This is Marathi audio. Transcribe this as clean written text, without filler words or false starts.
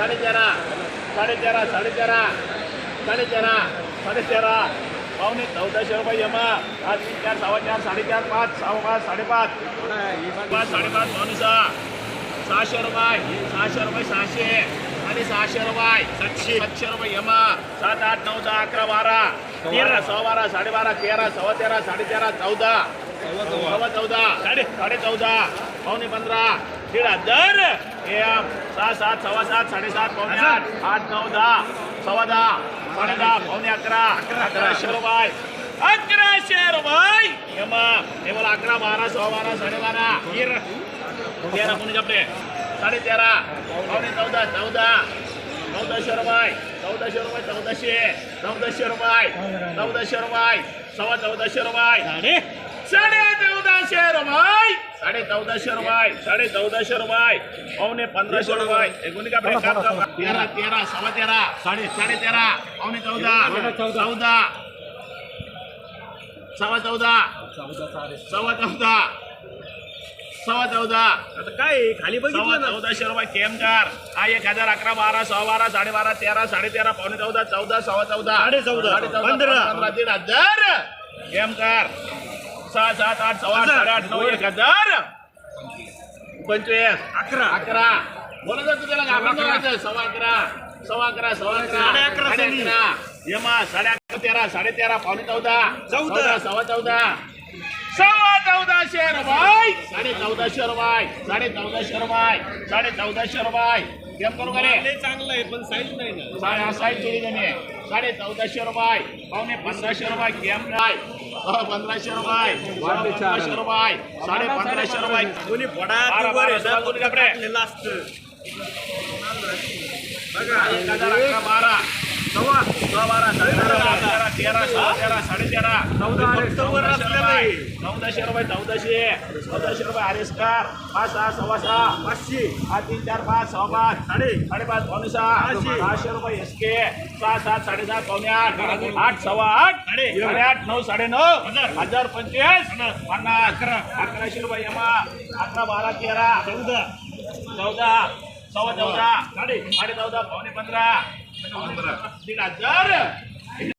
13.5 13.5 13.5 13.5 पावणे 1400 रुपये यमा 5 3 4 4 5 4 5 5 5 पावणे 600 रुपये 600 आणि 600 रुपये 700 रुपये यमा 7 8 9 10 11 12 13 12 12.5 13 13 13 14 14 14 पावणे 15 1,500 एम 6 7 सव्वा 7 7.5 पावणे 8 8 9 10 सव्वा 10 पावणे 10 पावणे 11 1100 रुपये 1100 रुपये यमा हे मला 11 12 सव्वा 12 12.5 13 कोणी जपले 13.5 पावणे 14 1400 रुपये 1400 रुपये 1400 रुपये 1400 रुपये सव्वा 1400 रुपये 1450 रुपये 1450 रुपये 1450 रुपये पावणे 1500 रुपये एकोणी का 13 सव्वा 13 13.5 पावणे 14 14 सव्वा 14 सव्वा 14 आता काय खाली बघितलं ना 1400 रुपये केमकार हा 1000 11 12 सव्वा 12 12.5 13 13.5 पावणे 14 14 सव्वा 14 14.5 15 1,500 केमकार 6 7 8 सव्वा 8 8 9 1000 25 11 बोला तर तुझ्याला घाबरायचं सव्वा 11 यमा 11.5 13 पावणे 14 सव्वा 14 1400 रुपये 1450 रुपये 1450 रुपये केम करू का रे चांगलं आहे पण साईज नाही ना साईज जोडी नाही 1450 रुपये पावणे 1500 रुपये केम काय 1500 रुपये 1500 रुपये 1550 रुपये कोणी पडा कोणी कपडे बघा 11 12 13 14 रुपये 1400 रुपये आरेस्कार 5 6 सव्वा 6 500 8 3 4 5 सव्वा 5 5.5 पावणे 6 600 रुपये एसके 6 7 7.5 पावणे 8 8 सव्वा 8 8 9 9.5 1025 50 1100 रुपये यमा 11 12 13 14 सव्वा 14 14 पावणे 15 1,500